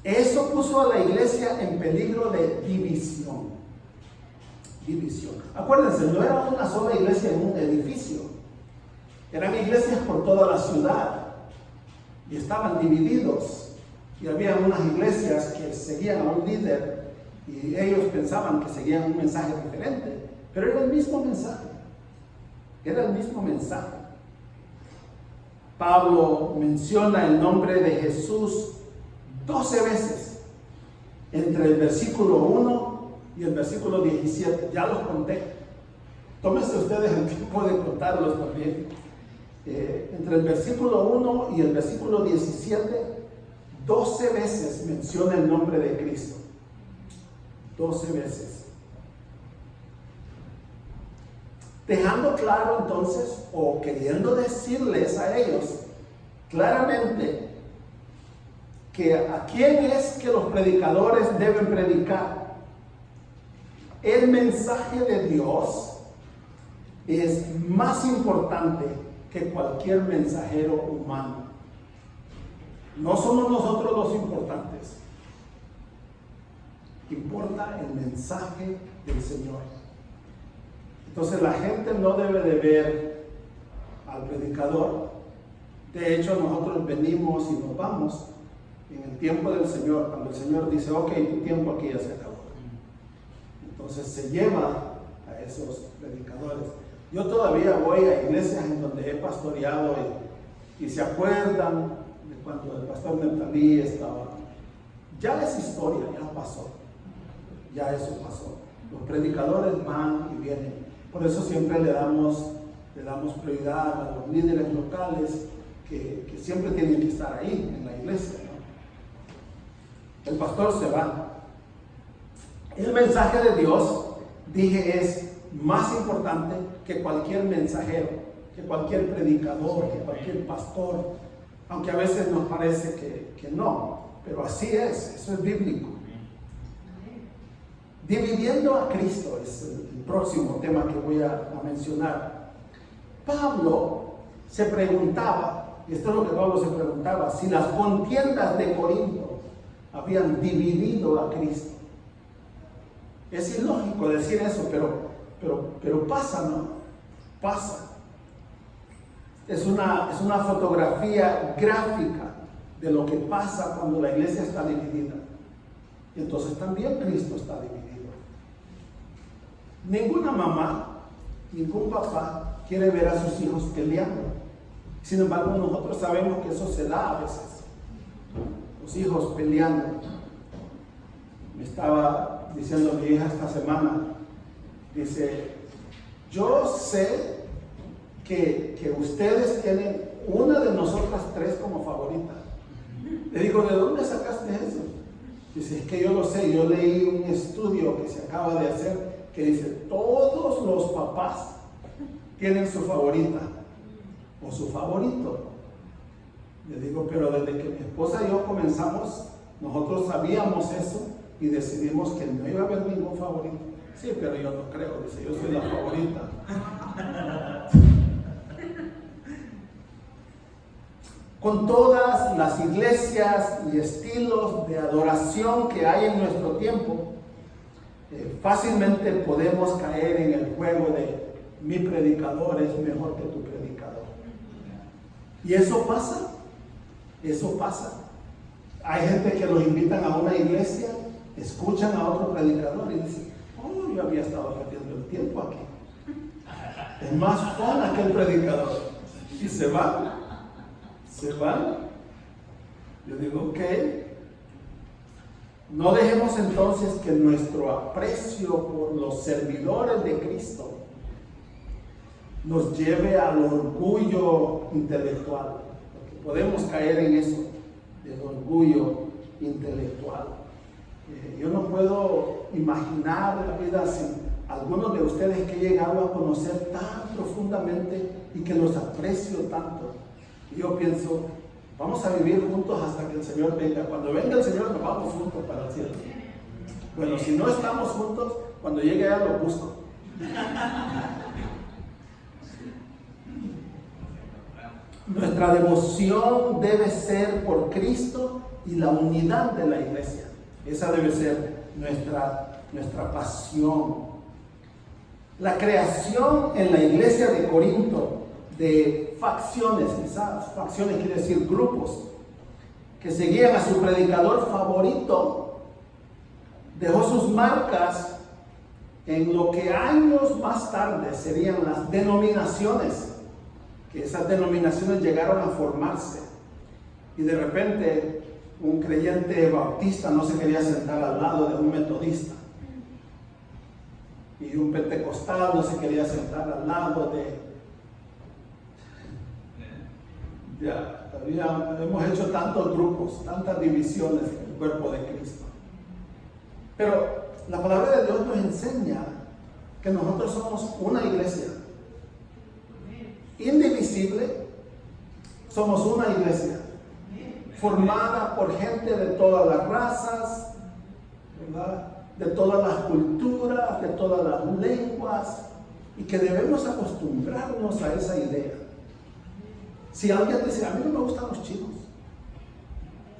[SPEAKER 1] Eso puso a la iglesia en peligro de división. división. Acuérdense, no era una sola iglesia en un edificio. Eran iglesias por toda la ciudad y estaban divididos. Y había unas iglesias que seguían a un líder y ellos pensaban que seguían un mensaje diferente, pero era el mismo mensaje. Era el mismo mensaje. Pablo menciona el nombre de Jesús 12 veces entre el versículo 1 y el versículo 17. Ya los conté. Tómense ustedes el tiempo de contarlos también. Entre el versículo 1 y el versículo 17, 12 veces menciona el nombre de Cristo. 12 veces. Dejando claro entonces, o queriendo decirles a ellos claramente, que a quién es que los predicadores deben predicar. El mensaje de Dios es más importante que cualquier mensajero humano. No somos nosotros los importantes. Importa el mensaje del Señor. Entonces la gente no debe de ver al predicador. De hecho, nosotros venimos y nos vamos en el tiempo del Señor, cuando el Señor dice, ok, tu tiempo aquí ya se acabó. Entonces se lleva a esos predicadores. Yo todavía voy a iglesias en donde he pastoreado y se acuerdan de cuando el pastor Neptalí estaba. Ya es historia, ya pasó. Ya eso pasó. Los predicadores van y vienen. Por eso siempre le damos prioridad a los líderes locales que siempre tienen que estar ahí en la iglesia, ¿no? El pastor se va. El mensaje de Dios, dije, es más importante que cualquier mensajero, que cualquier predicador, que cualquier pastor, aunque a veces nos parece que no, pero así es, eso es bíblico. Dividiendo a Cristo es el próximo tema que voy a mencionar. Pablo se preguntaba, y esto es lo que Pablo se preguntaba, si las contiendas de Corinto habían dividido a Cristo. Es ilógico decir eso, pero pasa, ¿no? Pasa. Es una fotografía gráfica de lo que pasa cuando la iglesia está dividida. Y entonces también Cristo está dividido. Ninguna mamá, ningún papá quiere ver a sus hijos peleando. Sin embargo, nosotros sabemos que eso se da a veces. Los hijos peleando. Me estaba diciendo mi hija esta semana, dice, yo sé que ustedes tienen una de nosotras tres como favorita. Le digo, ¿de dónde sacaste eso? Dice, es que yo lo sé, yo leí un estudio que se acaba de hacer que dice, todos los papás tienen su favorita o su favorito. Le digo, pero desde que mi esposa y yo comenzamos, nosotros sabíamos eso y decidimos que no iba a haber ningún favorito. Sí, pero yo no creo, dice, yo soy la favorita. Con todas las iglesias y estilos de adoración que hay en nuestro tiempo, fácilmente podemos caer en el juego de mi predicador es mejor que tu predicador. Y eso pasa, eso pasa. Hay gente que los invitan a una iglesia, escuchan a otro predicador y dicen, oh, yo había estado perdiendo el tiempo aquí. Es más fun aquel predicador. Y se van. Se van. Yo digo, ok. No dejemos entonces que nuestro aprecio por los servidores de Cristo nos lleve al orgullo intelectual. Porque podemos caer en eso, del orgullo intelectual. Yo no puedo imaginar la vida sin algunos de ustedes que he llegado a conocer tan profundamente y que los aprecio tanto. Y yo pienso, vamos a vivir juntos hasta que el Señor venga. Cuando venga el Señor nos vamos juntos para el cielo. Bueno, si no estamos juntos, cuando llegue ya lo busco. Nuestra devoción debe ser por Cristo y la unidad de la iglesia. Esa debe ser nuestra pasión. La creación en la iglesia de Corinto de facciones, quizás facciones quiere decir grupos, que seguían a su predicador favorito, dejó sus marcas en lo que años más tarde serían las denominaciones, que esas denominaciones llegaron a formarse. Y de repente un creyente bautista no se quería sentar al lado de un metodista, y un pentecostal no se quería sentar al lado de... hemos hecho tantos grupos, tantas divisiones en el cuerpo de Cristo. Pero la palabra de Dios nos enseña que nosotros somos una iglesia indivisible. Somos una iglesia formada por gente de todas las razas, ¿verdad?, de todas las culturas, de todas las lenguas, y que debemos acostumbrarnos a esa idea. Si alguien dice, a mí no me gustan los chinos,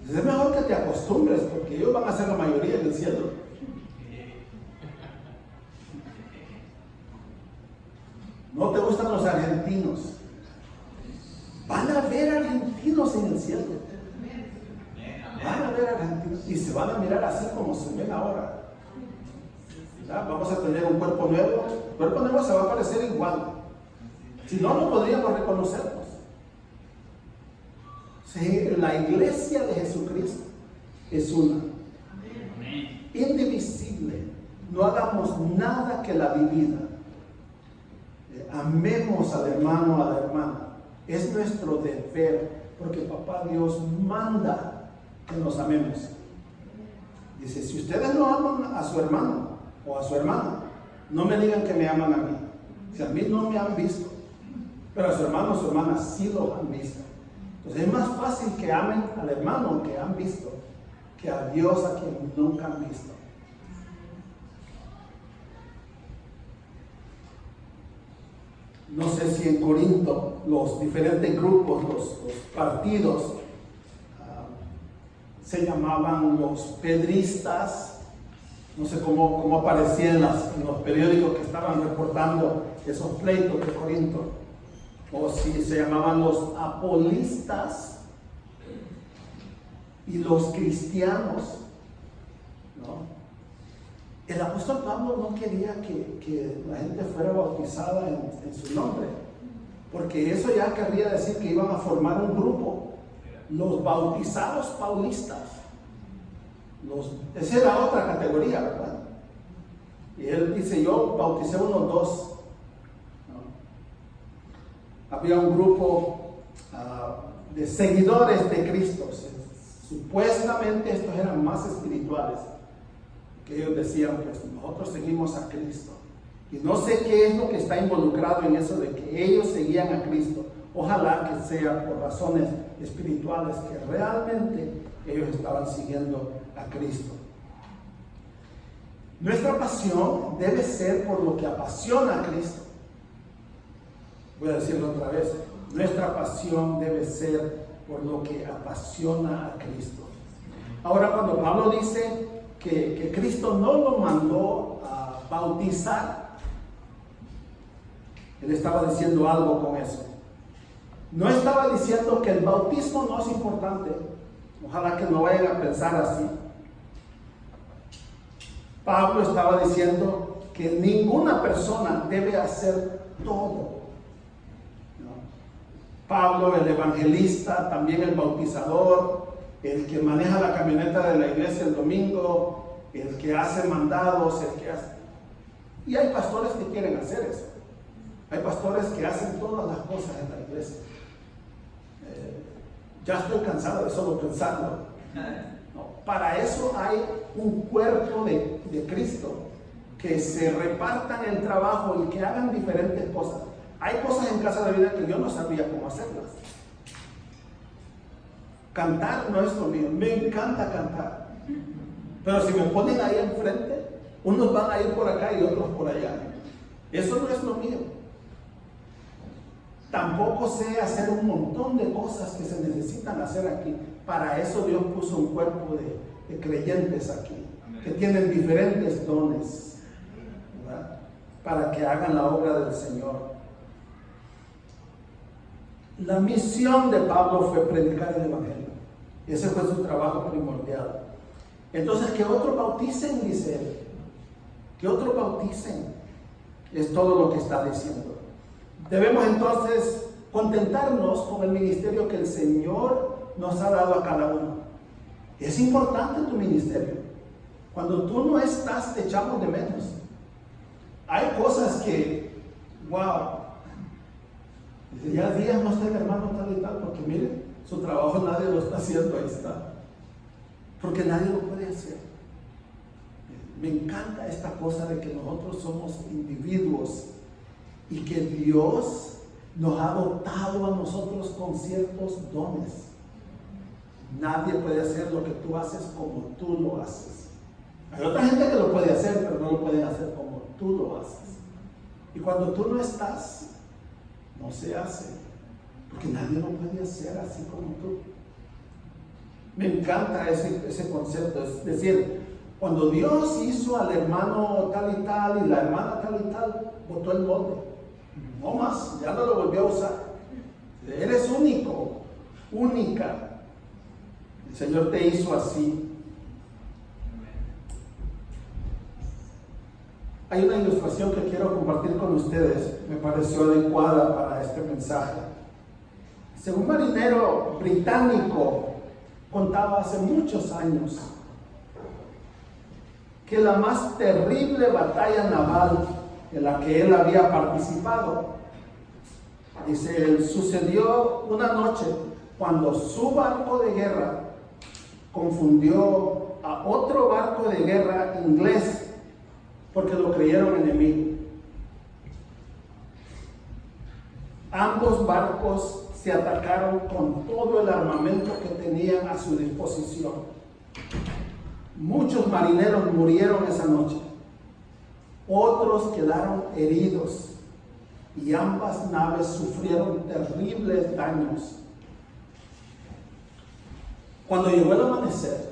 [SPEAKER 1] es mejor que te acostumbres, porque ellos van a ser la mayoría en el cielo. No te gustan los argentinos, van a ver argentinos en el cielo. Van a ver argentinos y se van a mirar así como se ven ahora. ¿Verdad? Vamos a tener un cuerpo nuevo. El cuerpo nuevo se va a parecer igual. Si no, no podríamos reconocernos. Sí, la iglesia de Jesucristo es una, indivisible. No hagamos nada que la divida. Amemos al hermano, a la hermana. Es nuestro deber, porque Papá Dios manda que nos amemos. Dice, si ustedes no aman a su hermano o a su hermana, no me digan que me aman a mí. Si a mí no me han visto, pero a su hermano o su hermana sí lo han visto. Entonces es más fácil que amen al hermano que han visto que a Dios a quien nunca han visto. No sé si en Corinto los diferentes grupos, los partidos, se llamaban los pedristas. No sé cómo aparecía en los periódicos que estaban reportando esos pleitos de Corinto. O si se llamaban los apolistas y los cristianos, ¿no? El apóstol Pablo no quería que la gente fuera bautizada en su nombre, porque eso ya querría decir que iban a formar un grupo, los bautizados paulistas. Esa era otra categoría, ¿verdad? Y él dice, yo bauticé unos dos. Había un grupo de seguidores de Cristo. Supuestamente estos eran más espirituales, que ellos decían, pues nosotros seguimos a Cristo. Y no sé qué es lo que está involucrado en eso de que ellos seguían a Cristo. Ojalá que sea por razones espirituales, que realmente ellos estaban siguiendo a Cristo. Nuestra pasión debe ser por lo que apasiona a Cristo. Voy a decirlo otra vez. Nuestra pasión debe ser por lo que apasiona a Cristo. Ahora, cuando Pablo dice que Cristo no lo mandó a bautizar, él estaba diciendo algo con eso. No estaba diciendo que el bautismo no es importante. Ojalá que no vayan a pensar así. Pablo estaba diciendo que ninguna persona debe hacer todo. Pablo, el evangelista, también el bautizador, el que maneja la camioneta de la iglesia el domingo, el que hace mandados, el que hace... Y hay pastores que quieren hacer eso. Hay pastores que hacen todas las cosas en la iglesia. Ya estoy cansado de solo pensarlo. No, para eso hay un cuerpo de Cristo, que se repartan el trabajo y que hagan diferentes cosas. Hay cosas en Casa de Vida que yo no sabía cómo hacerlas. Cantar no es lo mío, me encanta cantar. Pero si me ponen ahí enfrente, unos van a ir por acá y otros por allá. Eso no es lo mío. Tampoco sé hacer un montón de cosas que se necesitan hacer aquí. Para eso Dios puso un cuerpo de creyentes aquí, que tienen diferentes dones, ¿verdad? para que hagan la obra del Señor. La misión de Pablo fue predicar el Evangelio. Ese fue su trabajo primordial. Entonces, que otros bauticen, dice él. Que otros bauticen. Es todo lo que está diciendo. Debemos entonces contentarnos con el ministerio que el Señor nos ha dado a cada uno. Es importante tu ministerio. Cuando tú no estás, te echamos de menos. Hay cosas que, wow, dice, ya días no está el hermano tal y tal, porque mire, su trabajo nadie lo está haciendo, ahí está. Porque nadie lo puede hacer. Me encanta esta cosa de que nosotros somos individuos y que Dios nos ha dotado a nosotros con ciertos dones. Nadie puede hacer lo que tú haces como tú lo haces. Hay otra gente que lo puede hacer, pero no lo pueden hacer como tú lo haces. Y cuando tú no estás, no se hace, porque nadie lo puede hacer así como tú. Me encanta ese concepto, es decir, cuando Dios hizo al hermano tal y tal y la hermana tal y tal, botó el molde. No más, ya no lo volvió a usar. Eres único, única. El Señor te hizo así. Hay una ilustración que quiero compartir con ustedes, me pareció adecuada para este mensaje. Un marinero británico contaba hace muchos años que la más terrible batalla naval en la que él había participado, dice, sucedió una noche cuando su barco de guerra confundió a otro barco de guerra inglés porque lo creyeron enemigo. Ambos barcos se atacaron con todo el armamento que tenían a su disposición. Muchos marineros murieron esa noche. Otros quedaron heridos y ambas naves sufrieron terribles daños. Cuando llegó el amanecer,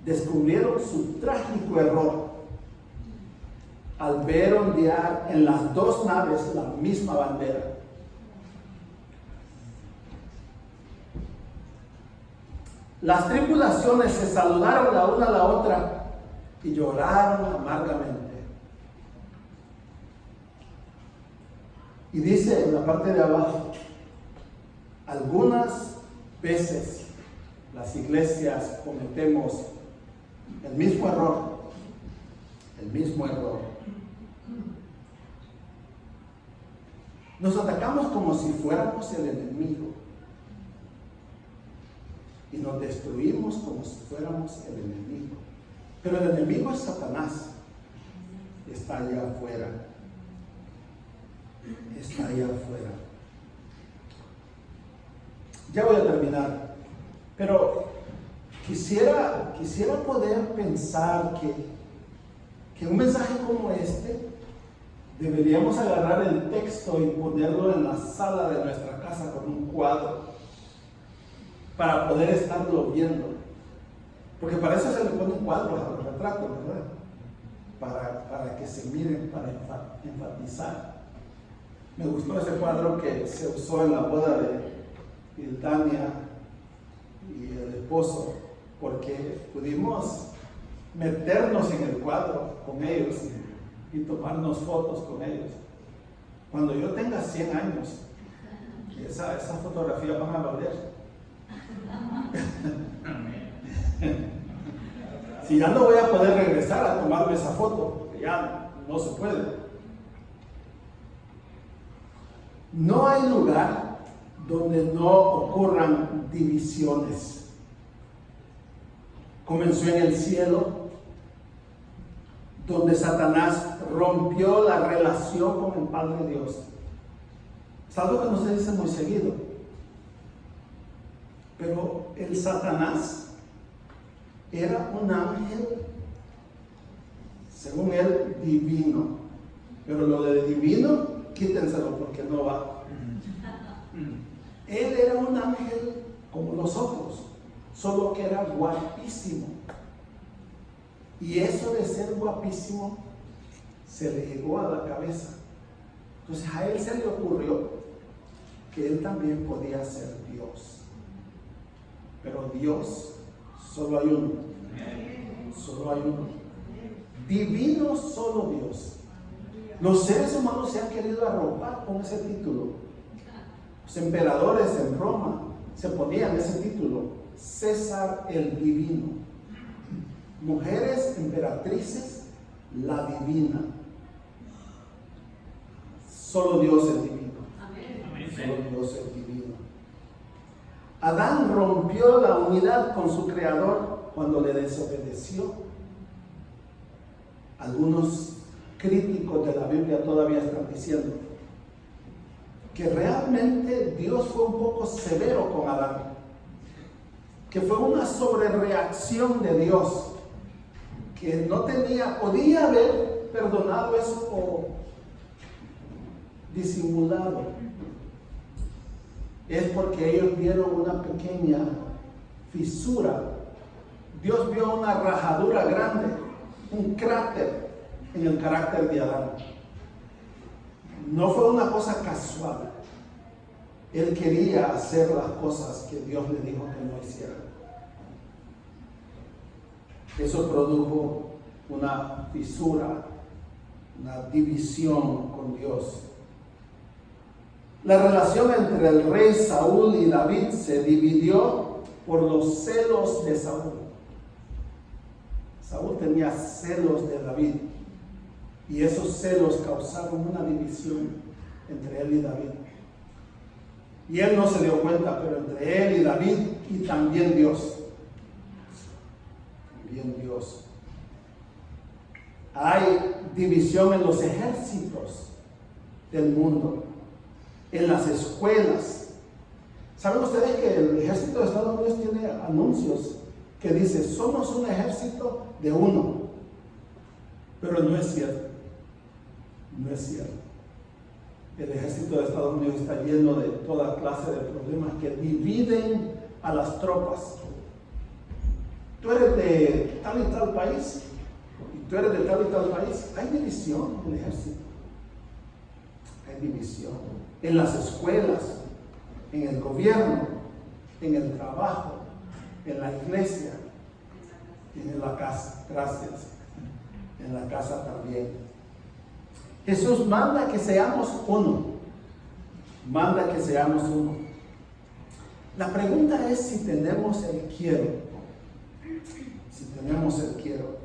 [SPEAKER 1] descubrieron su trágico error al ver ondear en las dos naves la misma bandera. Las tripulaciones se saludaron la una a la otra y lloraron amargamente. Y dice en la parte de abajo, algunas veces las iglesias cometemos el mismo error. Nos atacamos como si fuéramos el enemigo y nos destruimos como si fuéramos el enemigo. Pero el enemigo es Satanás. Está allá afuera. Ya voy a terminar. Pero quisiera poder pensar que un mensaje como este deberíamos agarrar el texto y ponerlo en la sala de nuestra casa con un cuadro para poder estarlo viendo. Porque para eso se le ponen cuadros a los retratos, ¿verdad? Para que se miren, para enfatizar. Me gustó ese cuadro que se usó en la boda de Tania y el esposo, porque pudimos meternos en el cuadro con ellos y tomarnos fotos con ellos. Cuando yo tenga 100 años, esas fotografías van a valer. Si ya no voy a poder regresar a tomarme esa foto, porque ya no se puede. No hay lugar donde no ocurran divisiones. Comenzó en el cielo, donde Satanás rompió la relación con el Padre Dios. Es algo que no se dice muy seguido. Pero el Satanás era un ángel, según él, divino. Pero lo de divino, quítenselo porque no va. Él era un ángel como los otros, solo que era guapísimo. Y eso de ser guapísimo se le llegó a la cabeza. Entonces a él se le ocurrió que él también podía ser Dios. Pero Dios solo hay uno. Solo hay uno. Divino solo Dios. Los seres humanos se han querido arropar con ese título. Los emperadores en Roma se ponían ese título: César el Divino. Mujeres emperatrices, la divina. Solo Dios es divino. Solo Dios es divino. Adán rompió la unidad con su creador cuando le desobedeció. Algunos críticos de la Biblia todavía están diciendo que realmente Dios fue un poco severo con Adán, que fue una sobrereacción de Dios, que no podía haber perdonado eso o disimulado. Es porque ellos vieron una pequeña fisura. Dios vio una rajadura grande, un cráter en el carácter de Adán. No fue una cosa casual. Él quería hacer las cosas que Dios le dijo que no hiciera. Eso produjo una fisura, una división con Dios. La relación entre el rey Saúl y David se dividió por los celos de Saúl. Saúl tenía celos de David y esos celos causaron una división entre él y David. Y él no se dio cuenta, pero entre él y David y también Dios. También Dios. Hay división en los ejércitos del mundo, en las escuelas. ¿Saben ustedes que el ejército de Estados Unidos tiene anuncios que dice: somos un ejército de uno? Pero no es cierto. No es cierto. El ejército de Estados Unidos está lleno de toda clase de problemas que dividen a las tropas. Tú eres de tal y tal país, y tú eres de tal y tal país. Hay división en el ejército. Hay división en las escuelas, en el gobierno, en el trabajo, en la iglesia, en la casa. Gracias. En la casa también. Jesús manda que seamos uno. Manda que seamos uno. La pregunta es si tenemos el quiero. Si tenemos el quiero.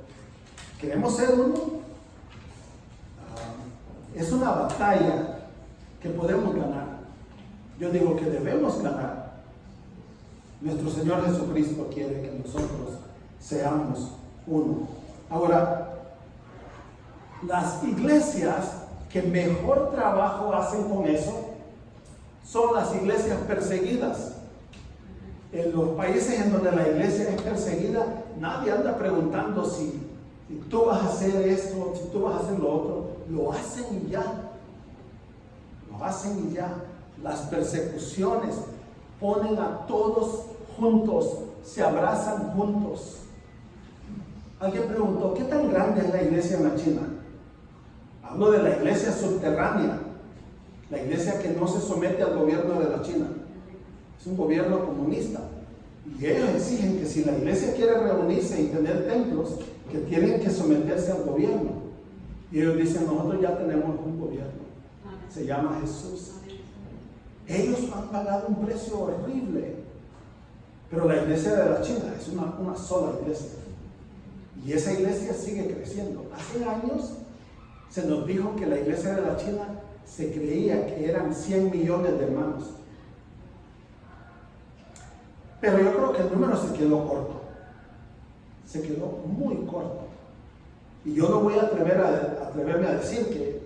[SPEAKER 1] ¿Queremos ser uno? Es una batalla que podemos ganar. Yo digo que debemos ganar. Nuestro Señor Jesucristo quiere que nosotros seamos uno. Ahora, las iglesias que mejor trabajo hacen con eso son las iglesias perseguidas. En los países en donde la iglesia es perseguida, nadie anda preguntando si tú vas a hacer esto, si tú vas a hacer lo otro. Lo hacen y ya. Lo hacen y ya. Las persecuciones ponen a todos juntos, se abrazan juntos. Alguien preguntó: ¿qué tan grande es la iglesia en la China? Hablo de la iglesia subterránea, la iglesia que no se somete al gobierno de la China. Es un gobierno comunista. Y ellos exigen que si la iglesia quiere reunirse y tener templos, que tienen que someterse al gobierno. Y ellos dicen: nosotros ya tenemos un gobierno. Se llama Jesús. Ellos han pagado un precio horrible. Pero la iglesia de la China es una sola iglesia. Y esa iglesia sigue creciendo. Hace años se nos dijo que la iglesia de la China se creía que eran 100 millones de hermanos. Pero yo creo que el número se quedó corto. Se quedó muy corto. Y yo no voy a atreverme a decir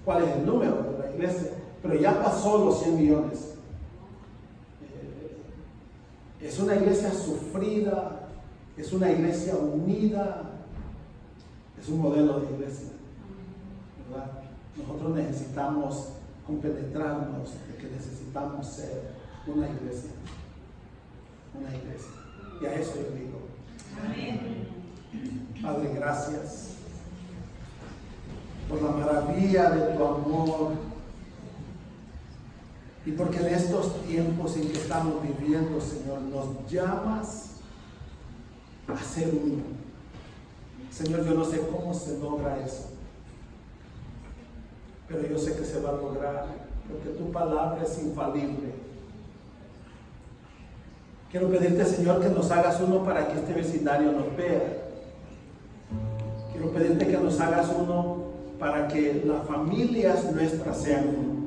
[SPEAKER 1] cuál es el número de la iglesia, pero ya pasó los 100 millones. Es una iglesia sufrida, es una iglesia unida, es un modelo de iglesia, ¿verdad? Nosotros necesitamos compenetrarnos de que necesitamos ser una iglesia. Una iglesia. Y a eso yo digo. Amén. Padre, gracias por la maravilla de tu amor y porque en estos tiempos en que estamos viviendo, Señor, nos llamas a ser uno. Señor, yo no sé cómo se logra eso, pero yo sé que se va a lograr porque tu palabra es infalible. Quiero pedirte, Señor, que nos hagas uno para que este vecindario nos vea. Quiero pedirte que nos hagas uno para que las familias nuestras sean uno.